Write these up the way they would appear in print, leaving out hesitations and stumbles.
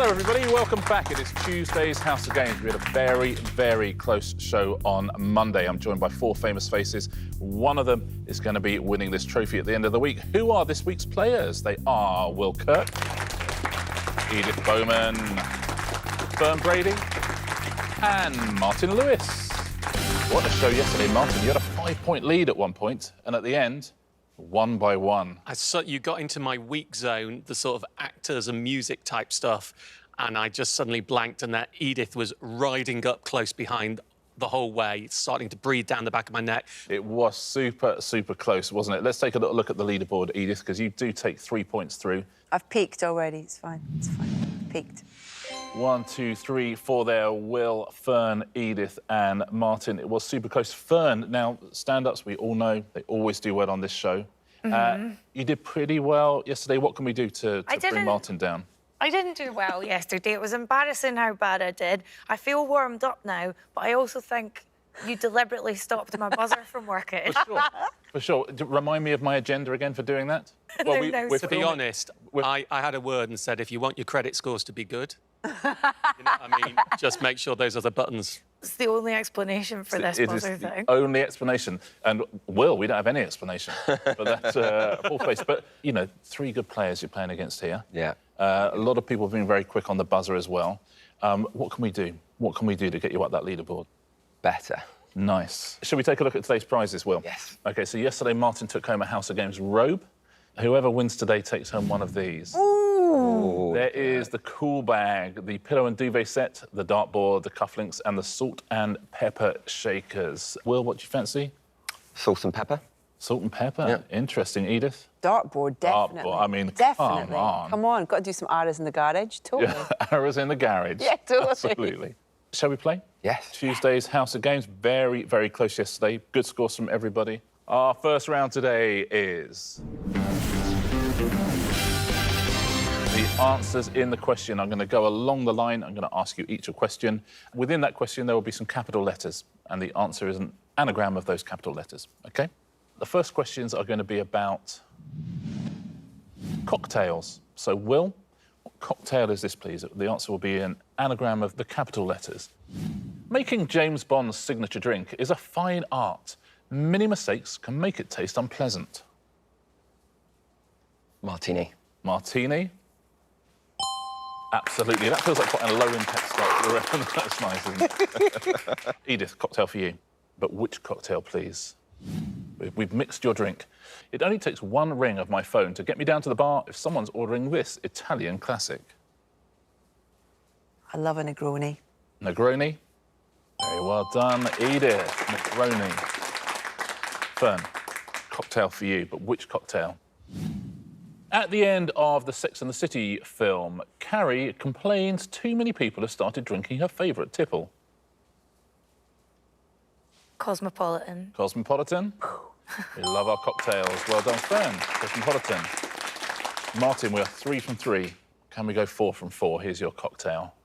Hello, everybody. Welcome back. It is Tuesday's House of Games. We had a very, very close show on Monday. I'm joined by four famous faces. One of them is going to be winning this trophy at the end of the week. Who are this week's players? They are Will Kirk, Edith Bowman, Fern Brady, and Martin Lewis. What a show yesterday, Martin. You had a 5-point lead at one point, and at the end, 1 by 1. You got into my weak zone, the sort of actors and music type stuff, and I just suddenly blanked, and that Edith was riding up close behind the whole way, starting to breathe down the back of my neck. It was super, super close, wasn't it? Let's take a little look at the leaderboard, Edith, because you do take 3 points through. I've peaked already. It's fine. It's fine. Peaked. 1, 2, 3, 4 there. Will, Fern, Edith and Martin. It was super close. Fern, now, stand-ups, we all know, they always do well on this show. You did pretty well yesterday. What can we do to bring Martin down? I didn't do well yesterday. It was embarrassing how bad I did. I feel warmed up now, but I also think you deliberately stopped my buzzer from working. For sure. For sure. Remind me of my agenda again for doing that. Well, to be honest, I had a word and said, if you want your credit scores to be good, you know what I mean, just make sure those other buttons. It's the only explanation for this buzzer thing. The only explanation. And, Will, we don't have any explanation for that full face. But, you know, 3 good players you're playing against here. Yeah. A lot of people have been very quick on the buzzer as well. What can we do? What can we do to get you up that leaderboard? Better. Nice. Shall we take a look at today's prizes, Will? Yes. OK, so yesterday Martin took home a House of Games robe. Whoever wins today takes home one of these. Ooh. There is the cool bag, the pillow and duvet set, the dartboard, the cufflinks and the salt and pepper shakers. Will, what do you fancy? Salt and pepper. Salt and pepper? Yeah. Interesting. Edith? Dartboard, definitely. Dartboard, I mean, definitely. come on. Got to do some arrows in the garage, totally. Yeah, arrows in the garage. Yeah, totally. Absolutely. Shall we play? Yes. Tuesday's House of Games, very, very close yesterday. Good scores from everybody. Our first round today is... the answers in the question. I'm going to go along the line. I'm going to ask you each a question. Within that question, there will be some capital letters, and the answer is an anagram of those capital letters, OK? The first questions are going to be about cocktails. So, Will, what cocktail is this, please? The answer will be an anagram of the capital letters. Making James Bond's signature drink is a fine art. Many mistakes can make it taste unpleasant. Martini. Martini. Absolutely. That feels like quite a low-impact start to the round. That's nice, isn't it? Edith, cocktail for you. But which cocktail, please? We've mixed your drink. It only takes 1 ring of my phone to get me down to the bar if someone's ordering this Italian classic. I love a Negroni. Negroni. Very well done, Edith. Negroni. Fern, cocktail for you, but which cocktail? At the end of the Sex and the City film, Carrie complains too many people have started drinking her favourite tipple. Cosmopolitan. Cosmopolitan. We love our cocktails. Well done, Fern. Cosmopolitan. Martin, we are 3 from 3. Can we go 4 from 4? Here's your cocktail.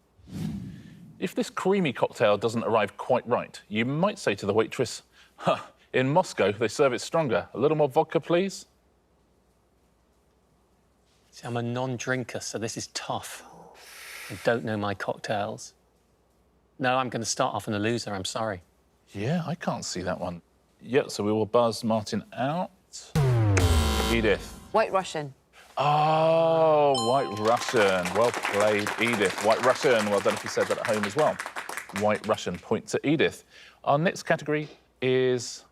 If this creamy cocktail doesn't arrive quite right, you might say to the waitress, "Huh, in Moscow, they serve it stronger. A little more vodka, please." See, I'm a non-drinker, so this is tough. I don't know my cocktails. No, I'm going to start off on a loser, I'm sorry. Yeah, I can't see that one. Yep, so we will buzz Martin out. Edith. White Russian. Oh, White Russian. Well played, Edith. White Russian. Well done if you said that at home as well. White Russian. Point to Edith. Our next category is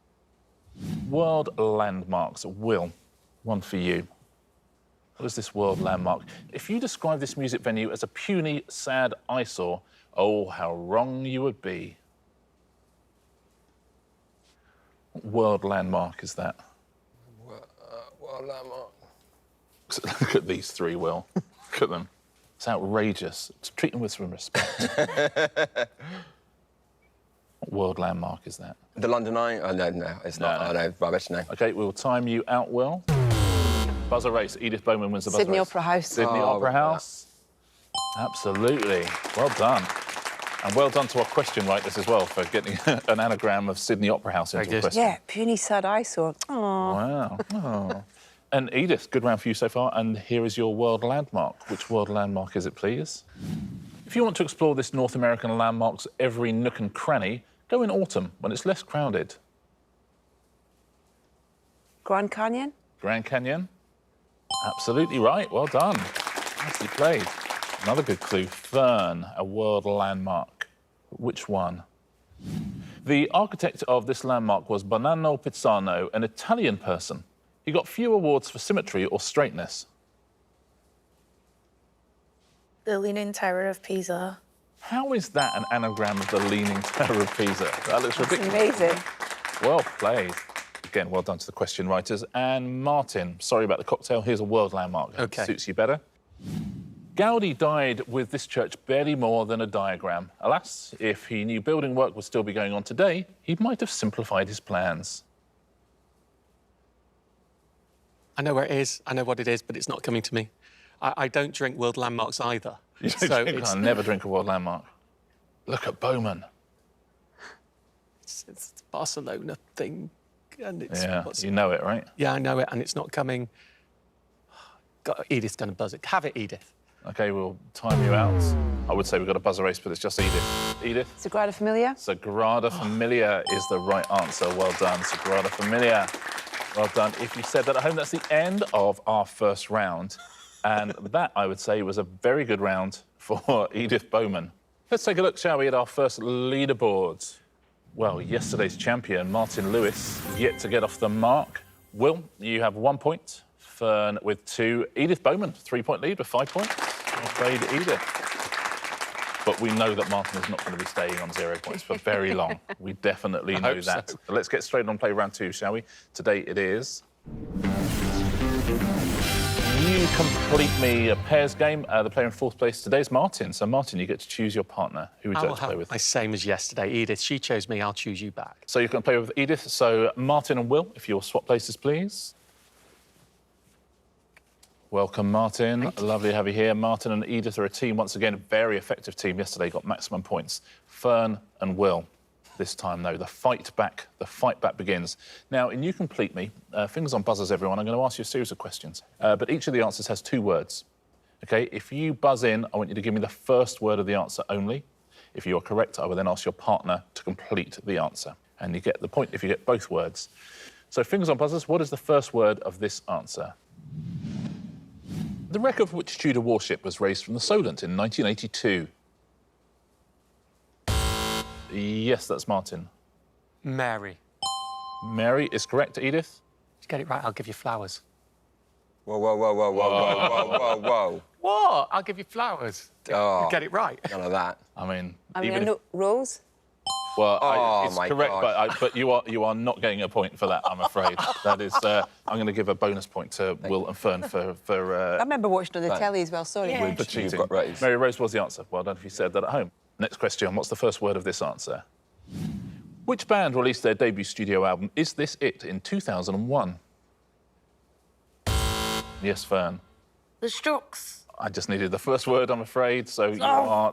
world landmarks. Will, one for you. What is this world landmark? If you describe this music venue as a puny, sad eyesore, oh, how wrong you would be. What world landmark is that? World landmark. Look at these 3, Will. Look at them. It's outrageous. Treat them with some respect. What world landmark is that? The London Eye? Oh, no, it's not. No. Oh, no, rubbish, no. OK, we'll time you out, Will. Buzzer race. Edith Bowman wins the buzzer Sydney race. Opera House. Sydney Opera House. Absolutely. Well done. And well done to our question writers as well for getting an anagram of Sydney Opera House into a question. Yeah, puny sad eyesore. Oh. Wow. Oh. And Edith, good round for you so far. And here is your world landmark. Which world landmark is it, please? If you want to explore this North American landmark's every nook and cranny, go in autumn when it's less crowded. Grand Canyon? Grand Canyon? Absolutely right. Well done. Nicely played. Another good clue. Fern, a world landmark. Which one? The architect of this landmark was Bonanno Pizzano, an Italian person. He got few awards for symmetry or straightness. The Leaning Tower of Pisa. How is that an anagram of the Leaning Tower of Pisa? That looks ridiculous. Amazing. Well played. Again, well done to the question writers. And Martin, sorry about the cocktail. Here's a world landmark. OK. Suits you better. Gaudi died with this church barely more than a diagram. Alas, if he knew building work would still be going on today, he might have simplified his plans. I know where it is, I know what it is, but it's not coming to me. I don't drink world landmarks either. You don't drink? I never drink a world landmark. Look at Bowman. It's a Barcelona thing. And it's Yeah, you know it, right? Yeah, I know it, and it's not coming. God, Edith's going to buzz it. Have it, Edith. OK, we'll time you out. I would say we've got a buzzer race, but it's just Edith. Edith? Sagrada Familia? Sagrada Familia is the right answer. Well done, Sagrada Familia. Well done. If you said that at home, that's the end of our first round. And that, I would say, was a very good round for Edith Bowman. Let's take a look, shall we, at our first leaderboard. Well, yesterday's champion, Martin Lewis, yet to get off the mark. Will, you have 1 point. Fern with 2. Edith Bowman, 3-point lead with 5 points. I'm afraid, Edith. But we know that Martin is not going to be staying on 0 points for very long. We definitely know that. So let's get straight on and play round 2, shall we? Today it is... You complete me a pairs game. The player in fourth place today is Martin. So, Martin, you get to choose your partner. Who would you like to play with? My same as yesterday. Edith, she chose me, I'll choose you back. So you can play with Edith. So, Martin and Will, if you'll swap places, please. Welcome, Martin. Lovely to have you here. Martin and Edith are a team, once again, a very effective team. Yesterday got maximum points. Fern and Will. This time, though, the fight back begins. Now, in You Complete Me, fingers on buzzers, everyone, I'm going to ask you a series of questions. But each of the answers has 2 words. OK, if you buzz in, I want you to give me the first word of the answer only. If you are correct, I will then ask your partner to complete the answer. And you get the point if you get both words. So, fingers on buzzers, what is the first word of this answer? The wreck of which Tudor warship was raised from the Solent in 1982? Yes, that's Martin. Mary. Mary is correct, Edith. If you get it right, I'll give you flowers. Whoa, whoa, whoa, whoa, whoa, whoa, whoa, whoa. What? I'll give you flowers. Oh, You get it right. None of that. I mean, I know Rose? Well, it's my correct, gosh. but you are not getting a point for that, I'm afraid. That is, I'm going to give a bonus point to Will and Fern for I remember watching on the Right. telly as well, sorry. Yeah. for cheating. You've got raised. Mary Rose was the answer. Well done if you said that at home. Next question, what's the first word of this answer? Which band released their debut studio album, Is This It, in 2001? Yes, Fern. The Strokes. I just needed the first word, I'm afraid, so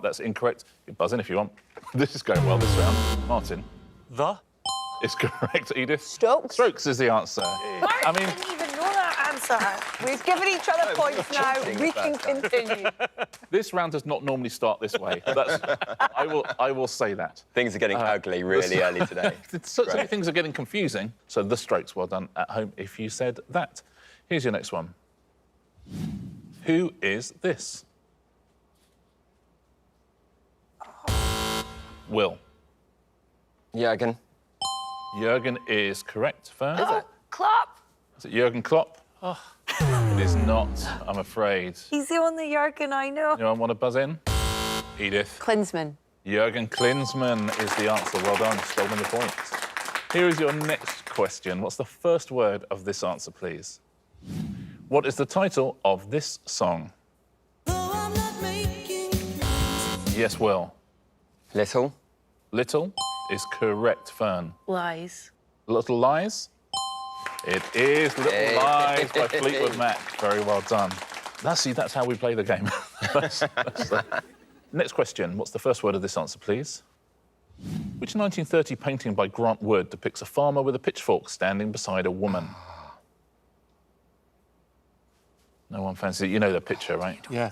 that's incorrect. You can buzz in if you want. This is going well this round. Martin. The? Is correct, Edith. Strokes? Strokes is the answer. I didn't even know that answer. We've given each other points now. cheating We the can first continue. This round does not normally start this way. I will say that. Things are getting ugly really early today. So many things are getting confusing. So the Strokes, well done at home if you said that. Here's your next one. Who is this? Will. Jürgen. Jürgen is correct, Fern. Oh, Klopp. Is it Jürgen Klopp? Oh. It is not, I'm afraid. He's the only Jurgen I know. Anyone want to buzz in? Edith. Klinsmann. Jürgen Klinsmann is the answer. Well done, stolen the point. Here is your next question. What's the first word of this answer, please? What is the title of this song? Yes, Will. Little. Little is correct, Fern. Lies. Little Lies? It is Little Lies by Fleetwood Mac. Very well done. That's how we play the game. Next question. What's the first word of this answer, please? Which 1930 painting by Grant Wood depicts a farmer with a pitchfork standing beside a woman? No one fancies it. You know the picture, right? Yeah.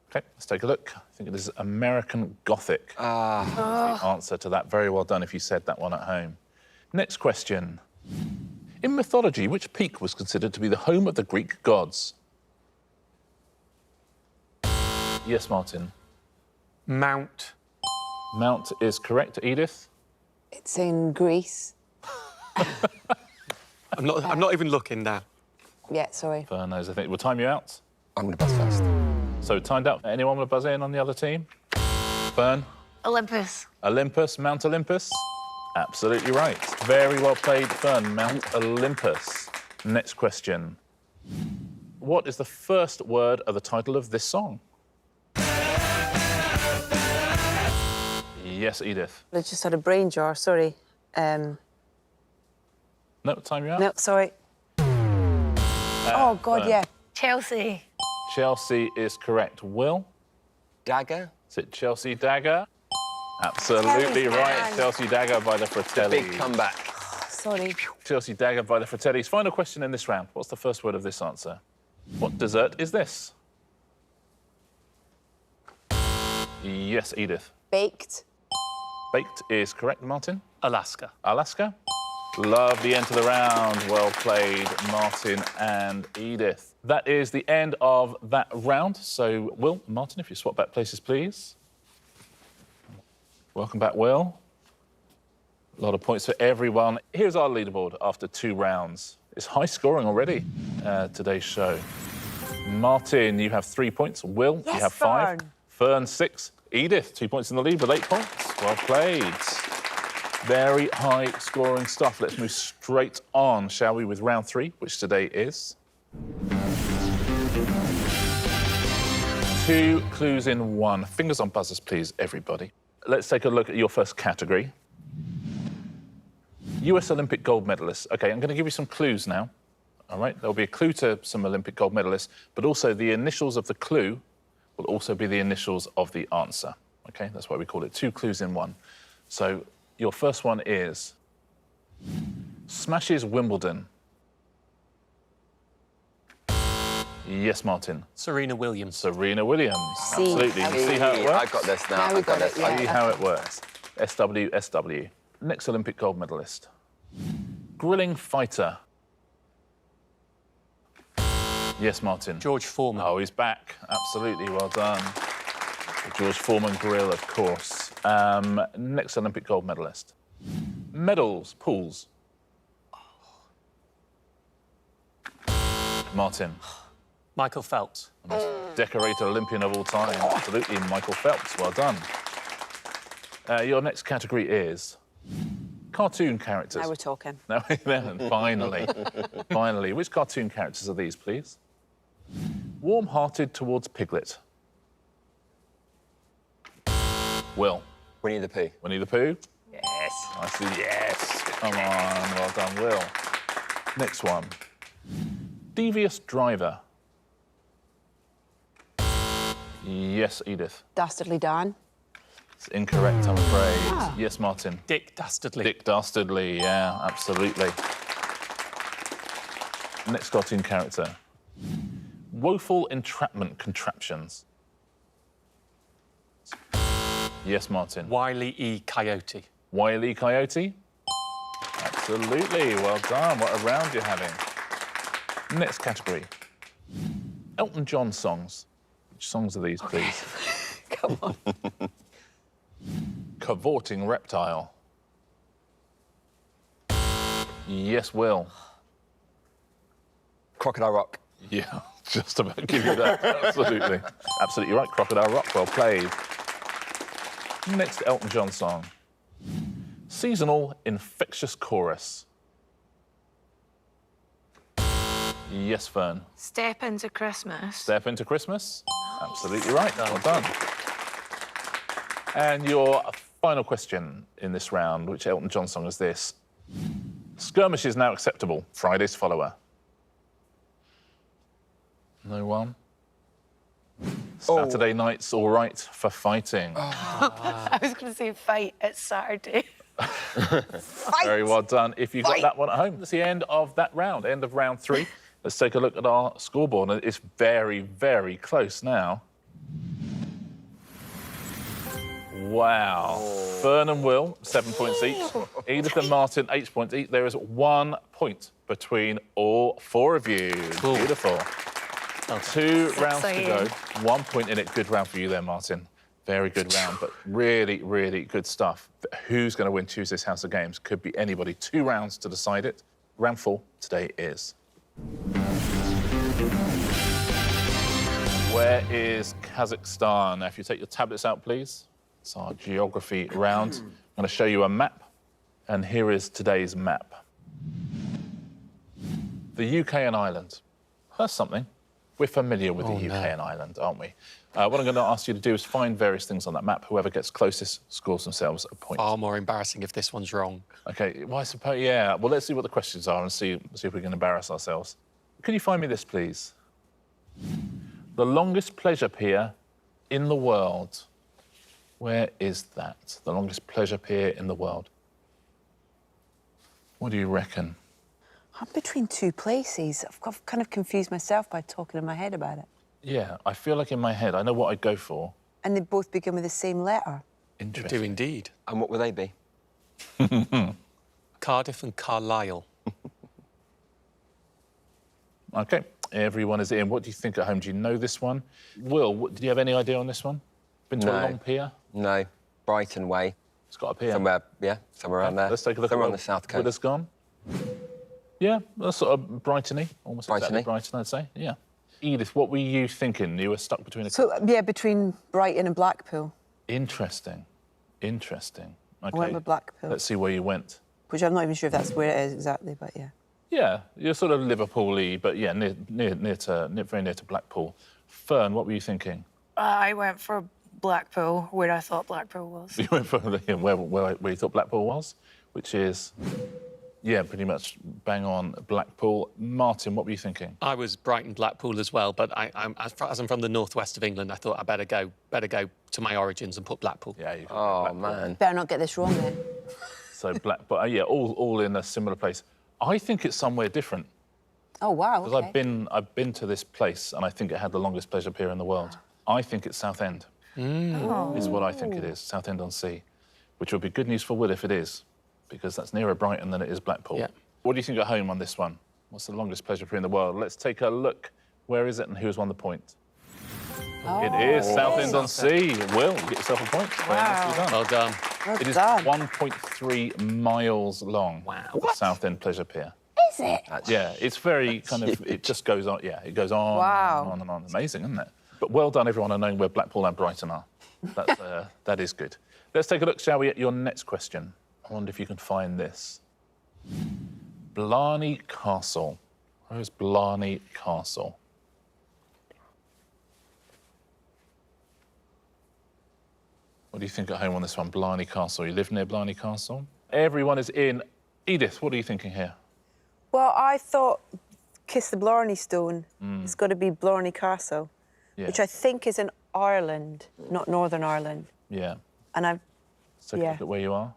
OK, let's take a look. I think it is American Gothic. That's the answer to that. Very well done if you said that one at home. Next question. In mythology, which peak was considered to be the home of the Greek gods? Yes, Martin. Mount. Mount is correct. Edith? It's in Greece. I'm not even looking now. Yeah, sorry. Fern knows, I think. We'll time you out. I'm going to buzz first. So, timed out. Anyone want to buzz in on the other team? Fern? Olympus. Olympus, Mount Olympus? Absolutely right. Very well played, Fern. Mount Olympus. Next question. What is the first word of the title of this song? Yes, Edith. I just had a brain jar, sorry. No, time you out. No, sorry. Oh, God, Fern. yeah. Chelsea. Chelsea is correct. Will? Dagger? Is it Chelsea Dagger? Absolutely Terry right. Dagger. Chelsea Dagger by the Fratellis. Big comeback. Sorry. Chelsea Dagger by the Fratellis. Final question in this round. What's the first word of this answer? What dessert is this? Yes, Edith. Baked. Baked is correct, Martin. Alaska. Alaska. Lovely end to the round. Well played, Martin and Edith. That is the end of that round. So, Will, Martin, if you swap back places, please. Welcome back, Will. A lot of points for everyone. Here's our leaderboard after 2 rounds. It's high scoring already, today's show. Martin, you have 3 points. Will, Yes, you have 5. Fern. Fern, 6. Edith, 2 points in the lead with 8 points. Well played. Very high scoring stuff. Let's move straight on, shall we, with round 3, which today is 2 clues in 1. Fingers on buzzers, please, everybody. Let's take a look at your first category. US Olympic gold medalists. OK, I'm going to give you some clues now. All right, there'll be a clue to some Olympic gold medalists, but also the initials of the clue will also be the initials of the answer. OK, that's why we call it 2 clues in 1. So your first one is smashes Wimbledon. Yes, Martin. Serena Williams. Serena Williams. See. Absolutely. You see how it works? I got this now. Now we I got got it, this. yeah. See how it works. SW. Next Olympic gold medalist. Grilling fighter. Yes, Martin. George Foreman. Oh, he's back. Absolutely. Well done. The George Foreman grill, of course. Next Olympic gold medalist. Medals, pools. Martin. Michael Phelps. Most decorated Olympian of all time. Absolutely, Michael Phelps. Well done. Your next category is cartoon characters. Now we're talking. Now, finally. Finally. Which cartoon characters are these, please? Warm-hearted towards Piglet. Will. Winnie the Pooh. Winnie the Pooh? Yes. I see. Yes. Come on. Well done, Will. Next one. Devious driver. Yes, Edith. Dastardly Dan. It's incorrect, I'm afraid. Yes, Martin. Dick Dastardly. Dick Dastardly, yeah, absolutely. Next cartoon character. Woeful entrapment contraptions. Yes, Martin. Wile E. Coyote. Wile E. Coyote? Absolutely, well done. What a round you're having. Next category. Elton John songs. Which songs are these, please? Come on. Cavorting reptile. Yes, Will. Crocodile Rock. Yeah, just about give you that. Absolutely. Absolutely right. Crocodile Rock, well played. Next Elton John song. Seasonal infectious chorus. Yes, Fern. Step into Christmas. Step into Christmas. Absolutely right. Well done. And your final question in this round, which Elton John song is this? Skirmish is now acceptable. Friday's follower. No one? Saturday night's all right for fighting. I was going to say fight. It's Saturday. Very well done. If you got that one at home, that's the end of that round, end of round 3. Let's take a look at our scoreboard. And it's very, very close now. Wow. Fern and Will, 7 points each. Edith and Martin, 8 points each. There is 1 point between all 4 of you. Cool. Beautiful. 2 rounds to go. exciting. 1 point in it. Good round for you there, Martin. Very good round, but really, really good stuff. But who's going to win Tuesday's House of Games? Could be anybody. 2 rounds to decide it. Round 4 today is... Where is Kazakhstan? Now, if you take your tablets out, please. It's our geography round. I'm going to show you a map, and here is today's map. The UK and Ireland. That's something. We're familiar with the UK and Ireland, aren't we? What I'm going to ask you to do is find various things on that map. Whoever gets closest scores themselves a point. Far more embarrassing if this one's wrong. OK, well, I suppose, yeah. Well, let's see what the questions are and see if we can embarrass ourselves. Can you find me this, please? The longest pleasure pier in the world. Where is that? The longest pleasure pier in the world. What do you reckon? I'm between 2 places. I've kind of confused myself by talking in my head about it. Yeah, I feel like in my head, I know what I'd go for. And they both begin with the same letter. They Interesting. do indeed. And what will they be? Cardiff and Carlisle. OK, everyone is in. What do you think at home? Do you know this one? Will, do you have any idea on this one? Been to a No. long pier? No. Brighton way. It's got a pier. Somewhere, yeah, somewhere around there. Let's take a look somewhere at on the south coast. Will's gone. Yeah, that's sort of Brighton-y. Almost exactly Brighton-y. Brighton, I'd say. Yeah. Edith, what were you thinking? You were stuck between a... So, yeah, between Brighton and Blackpool. Interesting. Interesting. OK. I went with Blackpool, Let's see where you went. which I'm not even sure if that's where it is exactly, but yeah. Yeah, you're sort of Liverpool-y, but yeah, very near to Blackpool. Fern, what were you thinking? I went for Blackpool, where I thought Blackpool was. You went for where you thought Blackpool was, which is, yeah, pretty much bang on Blackpool. Martin, what were you thinking? I was Brighton, Blackpool as well, but as I'm from the northwest of England, I thought I better go to my origins and put Blackpool. Yeah, you Oh, man. Better not get this wrong then. So but yeah, all in a similar place. I think it's somewhere different Oh, wow, because okay. I've been to this place and I think it had the longest pleasure pier in the world. I think it's Southend. Is what I think it is, Southend-on-Sea, which would be good news for Will if it is, because that's nearer Brighton than it is Blackpool. Yeah. What do you think at home on this one? What's the longest pleasure pier in the world? Let's take a look. Where is it and who's won the point? It is Southend-on-Sea. Will, you get yourself a point. Very nicely done. Well done. Well It is done. 1.3 miles long. Wow. The Southend pleasure pier. Is it? Yeah, it's very kind of, it just goes on, yeah, it goes on Wow. and on and on. Amazing, isn't it? But well done, everyone, on knowing where Blackpool and Brighton are. That's, that is good. Let's take a look, shall we, at your next question. I wonder if you can find this. Blarney Castle. Where is Blarney Castle? What do you think at home on this one? Blarney Castle. You live near Blarney Castle? Everyone is in. Edith, what are you thinking here? Well, I thought Kiss the Blarney Stone. It's got to be Blarney Castle, Yeah. which I think is in Ireland, not Northern Ireland. Yeah. And I've... Let's take a look at where you are.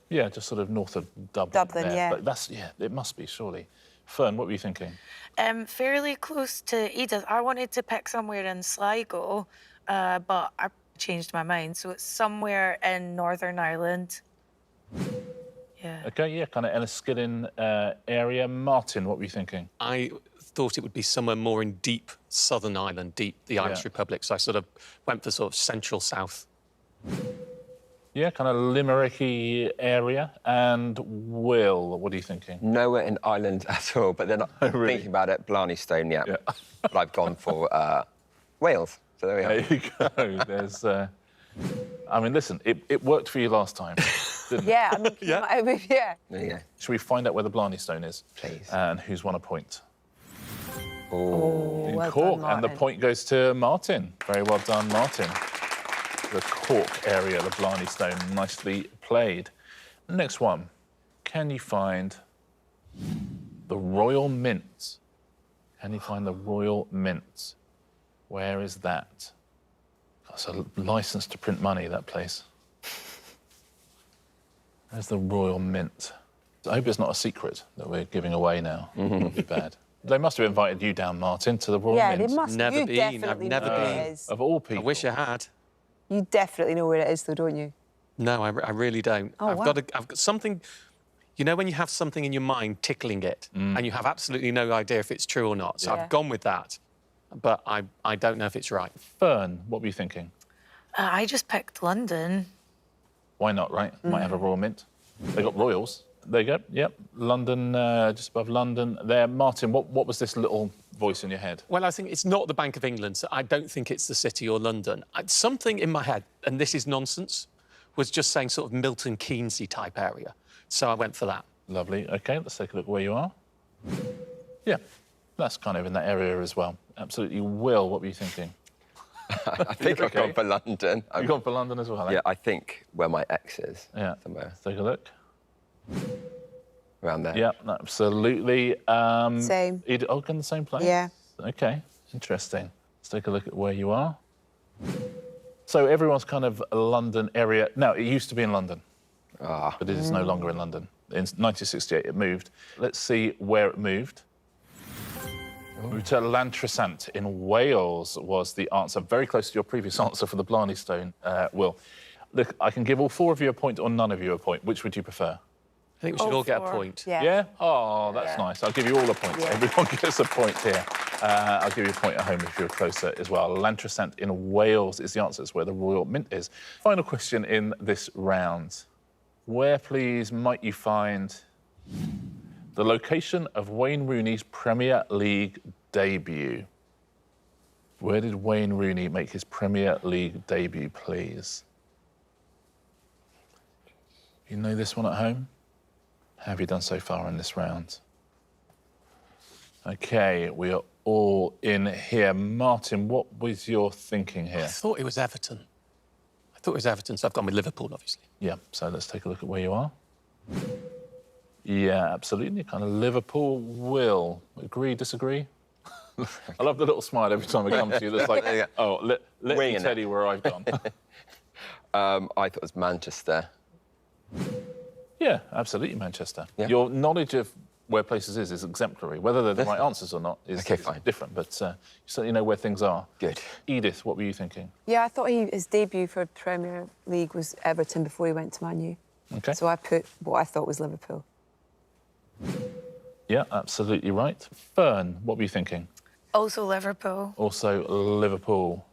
Yeah, just sort of north of Dublin. Dublin, there. yeah. But that's, yeah, it must be, surely. Fern, what were you thinking? Fairly close to Edith. I wanted to pick somewhere in Sligo, but I changed my mind. So it's somewhere in Northern Ireland. Yeah. OK, yeah, kind of Enniskillen area. Martin, what were you thinking? I thought it would be somewhere more in deep southern Ireland, deep the Irish Republic. So I sort of went for sort of central south. Yeah, kind of Limericky area. And Will, what are you thinking? Nowhere in Ireland at all, but then thinking about it, Blarney Stone, yeah. But I've gone for Wales. So there we are. There you go. There's... I mean, listen, it worked for you last time, didn't it? Yeah, I mean, yeah. Yeah. There you go. Should we find out where the Blarney Stone is? Please. And who's won a point? Oh. In well Cork, done, and the Martin. point goes to Martin. Very well done, Martin. The Cork area, the Blarney Stone, nicely played. Next one. Can you find the Royal Mint? Can you find the Royal Mint? Where is that? That's a licence to print money, that place. There's the Royal Mint. I hope it's not a secret that we're giving away now. It would be bad. They must have invited you down, Martin, to the Royal Yeah, Mint. they must. Never You been. definitely I've never know where been. it is. Of all I people. wish I had. You definitely know where it is, though, don't you? No, I really don't. Oh, I've wow. got something. You know when you have something in your mind tickling it, and you have absolutely no idea if it's true or not. So Yeah. I've gone with that, but I don't know if it's right. Fern, what were you thinking? I just picked London. Why not, right? Might have a Royal Mint. They got Royals. There you go. Yep. London, just above London. There. Martin, what was this little voice in your head? Well, I think it's not the Bank of England, so I don't think it's the City or London. Something in my head, and this is nonsense, was just saying sort of Milton Keynesy type area. So I went for that. Lovely. OK, let's take a look where you are. Yeah, that's kind of in that area as well. Absolutely. Will, what were you thinking? I think I've gone for London. You've gone for London as well, eh? Yeah, I think where my ex is. Yeah. Somewhere Let's take a look. around there. Yeah, absolutely. Same. Edith, in the same place? Yeah. OK, interesting. Let's take a look at where you are. So everyone's kind of a London area. Now, it used to be in London, but it is no longer in London. In 1968, it moved. Let's see where it moved. Moved to Llantrisant in Wales was the answer. Very close to your previous answer for the Blarney Stone, Will. Look, I can give all four of you a point or none of you a point. Which would you prefer? I think we should all get a four. point. Yeah. Yeah? Oh, that's nice. I'll give you all a point. Yeah. Everyone gets a point here. I'll give you a point at home if you're closer as well. Llantrisant in Wales is the answer. It's where the Royal Mint is. Final question in this round. Where, please, might you find the location of Wayne Rooney's Premier League debut? Where did Wayne Rooney make his Premier League debut, please? You know this one at home? How have you done so far in this round? OK, we are all in here. Martin, what was your thinking here? I thought it was Everton. So I've gone with Liverpool, obviously. Yeah, so let's take a look at where you are. Yeah, absolutely. Kind of Liverpool. Will, agree, disagree? I love the little smile every time I come to you. That's like, oh, let me tell you where I've gone. I thought it was Manchester. Yeah, absolutely, Manchester. Yeah. Your knowledge of where places is exemplary. Whether they're the right answers or not is, OK, is fine. different, but you certainly know where things are. Good. Edith, what were you thinking? Yeah, I thought his debut for Premier League was Everton before he went to Man U. OK. So I put what I thought was Liverpool. Yeah, absolutely right. Fern, what were you thinking? Also Liverpool. Also Liverpool.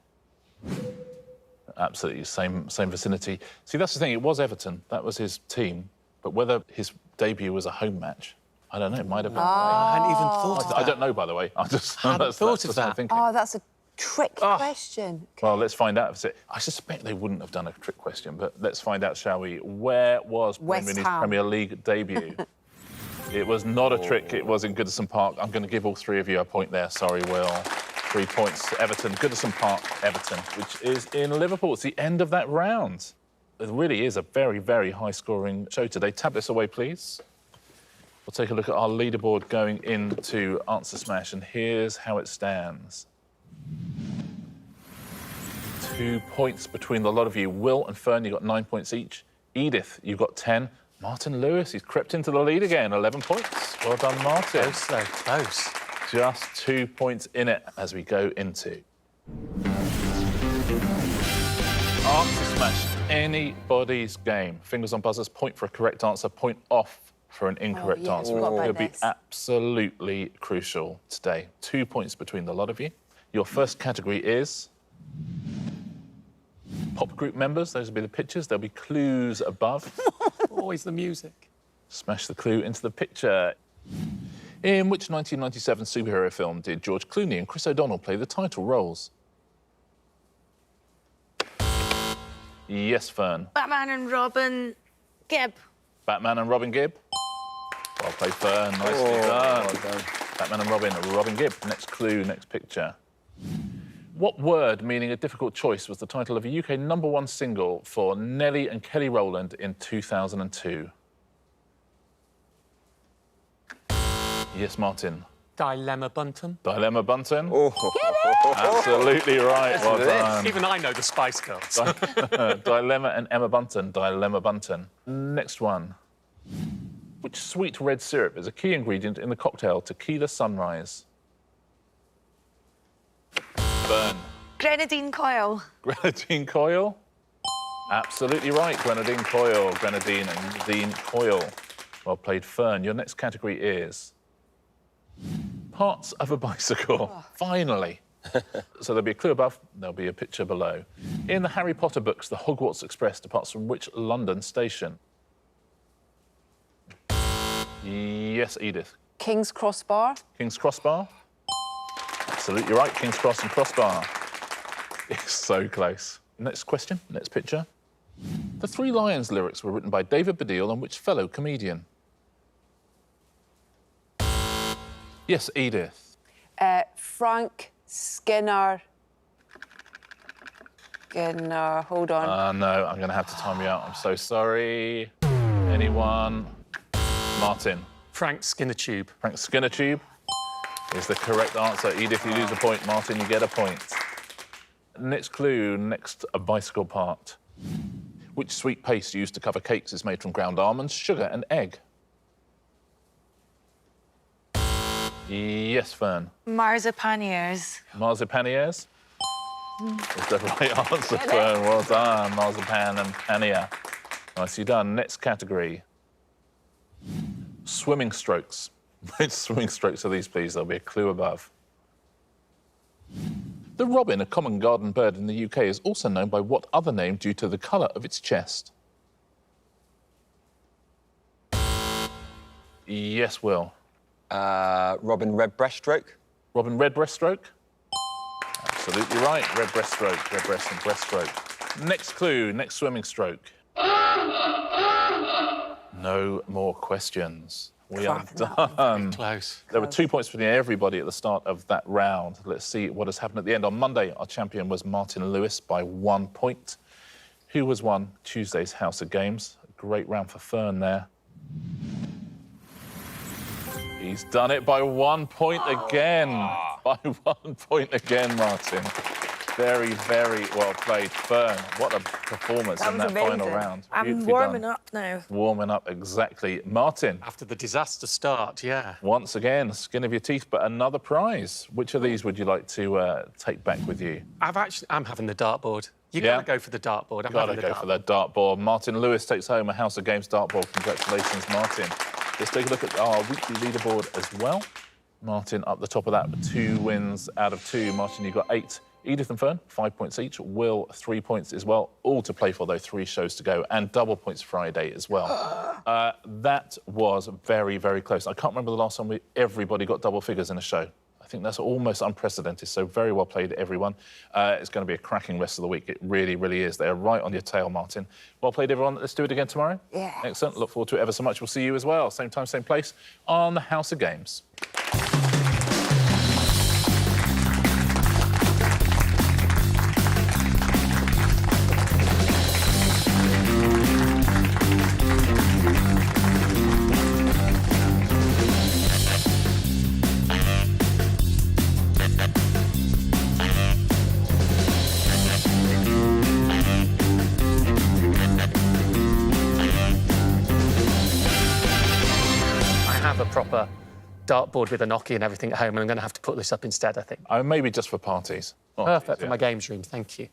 Absolutely, same vicinity. See, that's the thing, it was Everton. That was his team. But whether his debut was a home match, I don't know, it might have been. I hadn't even thought of that. I don't know, by the way. I just Hadn't thought of that's what I'm that. thinking. Oh, that's a trick question. Well, let's find out. I suspect they wouldn't have done a trick question, but let's find out, shall we? Where was West Rooney's Ham. Premier League debut? It was not a trick. It was in Goodison Park. I'm going to give all three of you a point there. Sorry, Will. 3 points. Everton, Goodison Park, Everton, which is in Liverpool. It's the end of that round. It really is a very, very high-scoring show today. Tablets away, please. We'll take a look at our leaderboard going into Answer Smash, and here's how it stands. 2 points between the lot of you. Will and Fern, you got 9 points each. Edith, you've got 10. Martin Lewis, he's crept into the lead again, 11 points. Well done, Martin. Close, though, close. Just 2 points in it as we go into Answer Smash. Anybody's game. Fingers on buzzers, point for a correct answer, point off for an incorrect yeah, answer. we got It about could be this. absolutely crucial today. 2 points between the lot of you. Your first category is pop group members. Those will be the pictures. There'll be clues above. Always the music. Smash the clue into the picture. In which 1997 superhero film did George Clooney and Chris O'Donnell play the title roles? Yes, Fern. Batman and Robin. Gibb. Batman and Robin Gibb. Well played, Fern. Nicely done. Well done. Batman and Robin Gibb. Next clue, next picture. What word, meaning a difficult choice, was the title of a UK #1 single for Nelly and Kelly Rowland in 2002? Yes, Martin. Dilemma Bunton. Dilemma Bunton. Oh. Absolutely right. Well this. done. Even I know the Spice Girls. Dilemma and Emma Bunton. Dilemma Bunton. Next one. Which sweet red syrup is a key ingredient in the cocktail Tequila Sunrise? Fern. Grenadine coil. Grenadine coil? Absolutely right. Grenadine coil. Grenadine coil. Well played, Fern. Your next category is parts of a bicycle. Oh. Finally. So there'll be a clue above, there'll be a picture below. In the Harry Potter books, the Hogwarts Express departs from which London station? Yes, Edith. King's Crossbar. King's Crossbar? Absolutely right. King's Cross and Crossbar. It's so close. Next question, next picture. The Three Lions lyrics were written by David Baddiel and which fellow comedian? Yes, Edith. Frank Skinner. Hold on. No, I'm going to have to time you out. I'm so sorry. Anyone? Martin. Frank Skinnertube. Frank Skinnertube is the correct answer. Edith, you lose a point. Martin, you get a point. Next clue, next a bicycle part. Which sweet paste used to cover cakes is made from ground almonds, sugar and egg? Yes, Fern. Marzipaniers. Marzipaniers? Is the right answer, Fern. Well done. Marzipan and panier. Nicely done. Next category. Swimming strokes. Which swimming strokes are these, please? There'll be a clue above. The robin, a common garden bird in the UK, is also known by what other name due to the colour of its chest? Yes, Will. Robin redbreaststroke. Robin redbreaststroke? Absolutely right. Redbreaststroke, redbreast and breaststroke. Next clue, next swimming stroke. No more questions. We are done. Close. There were 2 points for everybody at the start of that round. Let's see what has happened at the end. On Monday, our champion was Martin Lewis by 1 point. Who has won Tuesday's House of Games? A great round for Fern there. He's done it by 1 point again. By 1 point again, Martin. Very, very well played, Fern. What a performance in that final round. I'm warming up now. Warming up, exactly. Martin. After the disaster start, yeah. Once again, skin of your teeth, but another prize. Which of these would you like to take back with you? I'm having the dartboard. You gotta go for the dartboard. Gotta go for the dartboard. Martin Lewis takes home a House of Games dartboard. Congratulations, Martin. Let's take a look at our weekly leaderboard as well. Martin up the top of that with 2 wins out of 2. Martin, you got 8. Edith and Fern, 5 points each. Will, 3 points as well. All to play for, though, 3 shows to go. And double points Friday as well. That was very, very close. I can't remember the last time everybody got double figures in a show. I think that's almost unprecedented, so very well played, everyone. It's going to be a cracking rest of the week. It really, really is. They're right on your tail, Martin. Well played, everyone. Let's do it again tomorrow. Yeah. Excellent. Look forward to it ever so much. We'll see you as well. Same time, same place on the House of Games. Proper dartboard with a knocky and everything at home, and I'm going to have to put this up instead, I think. Maybe just for parties. Perfect for my games room, thank you.